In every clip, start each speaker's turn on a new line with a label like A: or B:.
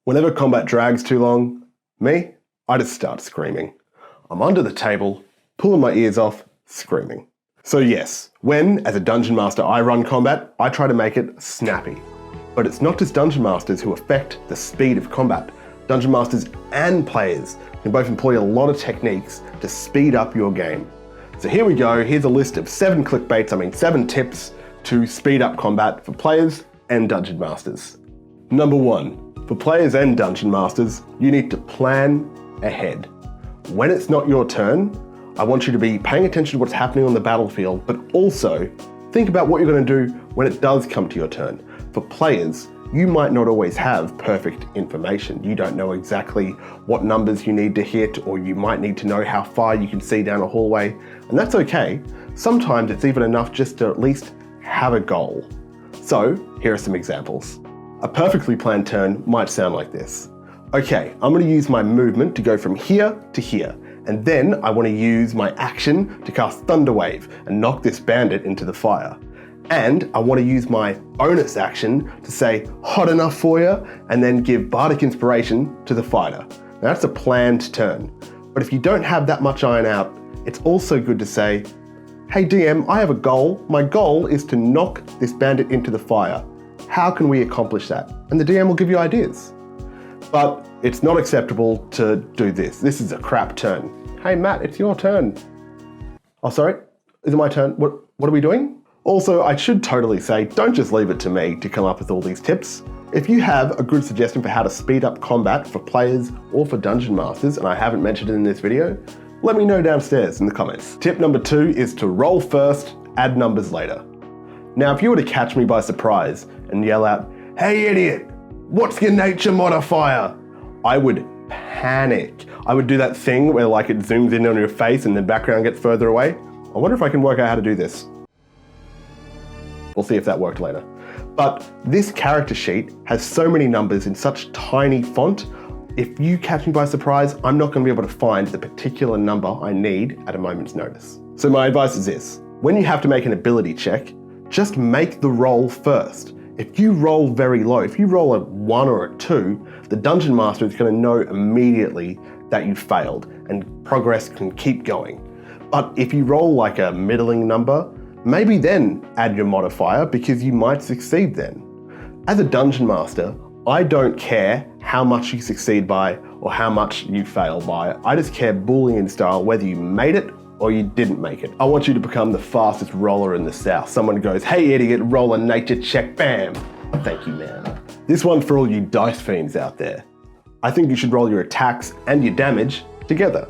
A: Whenever combat drags too long, I just start screaming. I'm under the table, pulling my ears off, screaming. So yes, when, as a Dungeon Master, I run combat, I try to make it snappy. But it's not just Dungeon Masters who affect the speed of combat. Dungeon Masters and players can both employ a lot of techniques to speed up your game. So here we go, here's a list of 7 tips to speed up combat for players and Dungeon Masters. Number 1, for players and Dungeon Masters, you need to plan ahead. When it's not your turn, I want you to be paying attention to what's happening on the battlefield, but also think about what you're going to do when it does come to your turn. For players, you might not always have perfect information. You don't know exactly what numbers you need to hit, or you might need to know how far you can see down a hallway, and that's okay. Sometimes it's even enough just to at least have a goal. So here are some examples. A perfectly planned turn might sound like this. Okay, I'm going to use my movement to go from here to here, and then I want to use my action to cast Thunder Wave and knock this bandit into the fire. And I want to use my bonus action to say hot enough for you, and then give Bardic Inspiration to the fighter. Now that's a planned turn. But if you don't have that much iron out, it's also good to say, hey DM, I have a goal. My goal is to knock this bandit into the fire. How can we accomplish that? And the DM will give you ideas. But it's not acceptable to do this. This is a crap turn. Hey Matt, it's your turn. Oh, sorry, is it my turn? What are we doing? Also, I should totally say, don't just leave it to me to come up with all these tips. If you have a good suggestion for how to speed up combat for players or for Dungeon Masters, and I haven't mentioned it in this video, let me know downstairs in the comments. Tip number 2 is to roll first, add numbers later. Now, if you were to catch me by surprise and yell out, hey idiot, what's your nature modifier? I would panic. I would do that thing where like it zooms in on your face and the background gets further away. I wonder if I can work out how to do this. We'll see if that worked later. But this character sheet has so many numbers in such tiny font, if you catch me by surprise, I'm not going to be able to find the particular number I need at a moment's notice. So my advice is this: when you have to make an ability check, just make the roll first. If you roll very low, if you roll a 1 or a 2, the Dungeon Master is going to know immediately that you failed, and progress can keep going. But if you roll like a middling number, maybe then add your modifier, because you might succeed then. As a Dungeon Master, I don't care how much you succeed by or how much you fail by. I just care Boolean style, whether you made it or you didn't make it. I want you to become the fastest roller in the South. Someone goes, hey idiot, roll a nature check, bam. Thank you, man. This one's for all you dice fiends out there. I think you should roll your attacks and your damage together.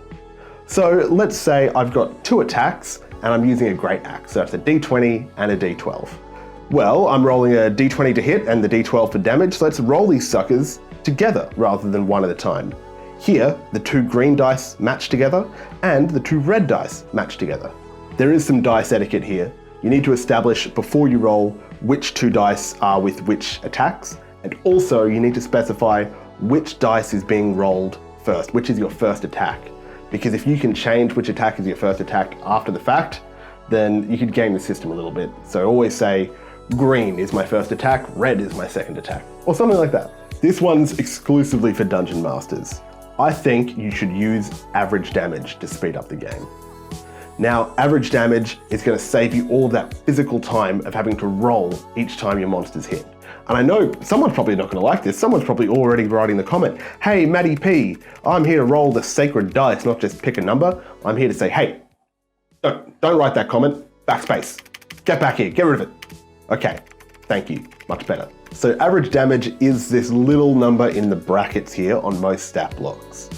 A: So let's say I've got 2 attacks and I'm using a great axe. So that's a d20 and a d12. Well, I'm rolling a d20 to hit and the d12 for damage, so let's roll these suckers together rather than one at a time. Here, the 2 green dice match together and the 2 red dice match together. There is some dice etiquette here. You need to establish before you roll which 2 dice are with which attacks, and also you need to specify which dice is being rolled first, which is your first attack. Because if you can change which attack is your first attack after the fact, then you could game the system a little bit. So always say, green is my first attack, red is my second attack, or something like that. This one's exclusively for Dungeon Masters. I think you should use average damage to speed up the game. Now, average damage is going to save you all of that physical time of having to roll each time your monsters hit. And I know someone's probably not going to like this. Someone's probably already writing the comment, hey, Matty P, I'm here to roll the sacred dice, not just pick a number. I'm here to say, hey, don't write that comment, backspace. Get back here, get rid of it. Okay, thank you, much better. So average damage is this little number in the brackets here on most stat blocks.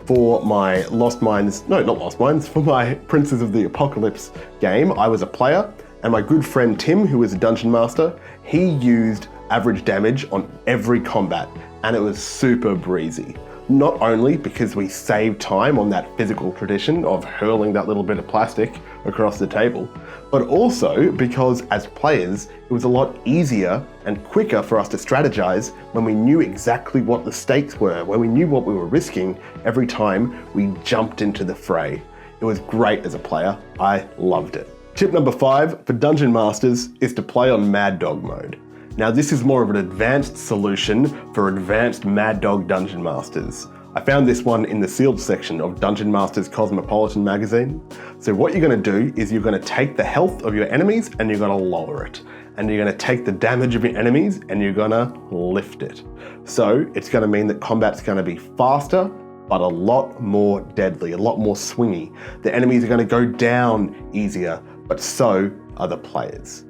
A: For my for my Princes of the Apocalypse game, I was a player, and my good friend Tim, who is a Dungeon Master, he used average damage on every combat, and it was super breezy. Not only because we saved time on that physical tradition of hurling that little bit of plastic across the table, but also because as players, it was a lot easier and quicker for us to strategize when we knew exactly what the stakes were, when we knew what we were risking every time we jumped into the fray. It was great as a player. I loved it. Tip number 5 for Dungeon Masters is to play on Mad Dog mode. Now this is more of an advanced solution for advanced Mad Dog Dungeon Masters. I found this one in the sealed section of Dungeon Masters Cosmopolitan magazine. So what you're going to do is you're going to take the health of your enemies and you're going to lower it. And you're going to take the damage of your enemies and you're going to lift it. So it's going to mean that combat's going to be faster, but a lot more deadly, a lot more swingy. The enemies are going to go down easier, but so are the players.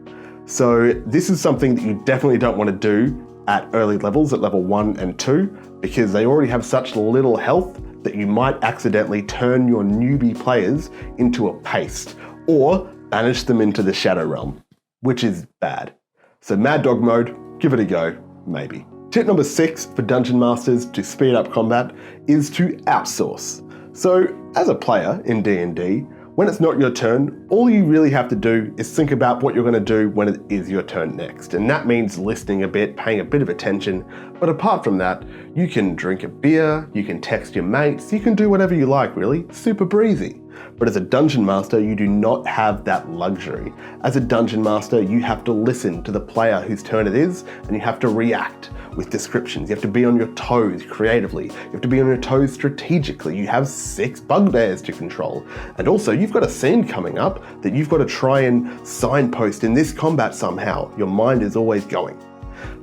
A: So this is something that you definitely don't want to do at early levels, at level 1 and 2, because they already have such little health that you might accidentally turn your newbie players into a paste or banish them into the Shadow Realm, which is bad. So Mad Dog mode, give it a go, maybe. Tip number 6 for Dungeon Masters to speed up combat is to outsource. So as a player in D&D, when it's not your turn, all you really have to do is think about what you're going to do when it is your turn next. And that means listening a bit, paying a bit of attention. But apart from that, you can drink a beer, you can text your mates, you can do whatever you like really, super breezy. But as a Dungeon Master, you do not have that luxury. As a Dungeon Master, you have to listen to the player whose turn it is, and you have to react with descriptions. You have to be on your toes creatively. You have to be on your toes strategically. You have 6 bugbears to control. And also, you've got a scene coming up that you've got to try and signpost in this combat somehow. Your mind is always going.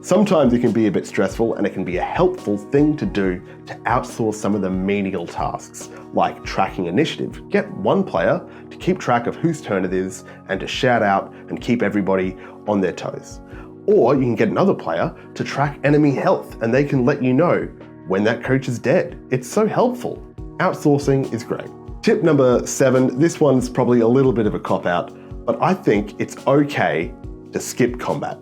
A: Sometimes it can be a bit stressful and it can be a helpful thing to do to outsource some of the menial tasks, like tracking initiative. Get one player to keep track of whose turn it is and to shout out and keep everybody on their toes. Or you can get another player to track enemy health and they can let you know when that coach is dead. It's so helpful. Outsourcing is great. Tip number 7, this one's probably a little bit of a cop-out, but I think it's okay to skip combat.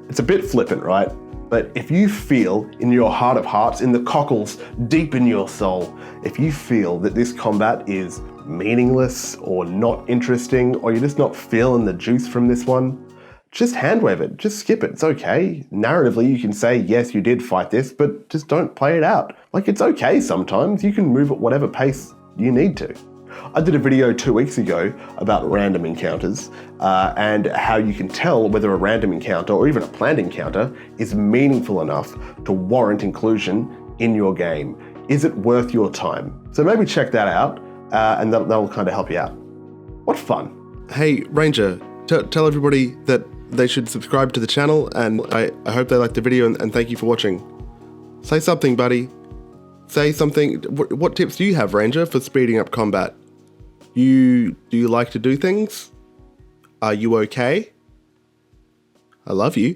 A: It's a bit flippant, right? But if you feel in your heart of hearts, in the cockles, deep in your soul, if you feel that this combat is meaningless or not interesting, or you're just not feeling the juice from this one, just handwave it, just skip it, it's okay. Narratively, you can say, yes, you did fight this, but just don't play it out. Like, it's okay sometimes, you can move at whatever pace you need to. I did a video 2 weeks ago about random encounters and how you can tell whether a random encounter or even a planned encounter is meaningful enough to warrant inclusion in your game. Is it worth your time? So maybe check that out and that'll kind of help you out. What fun.
B: Hey, Ranger, tell everybody that they should subscribe to the channel, and I hope they liked the video and thank you for watching. Say something, buddy. Say something. What tips do you have, Ranger, for speeding up combat? Do you like to do things? Are you okay? I love you.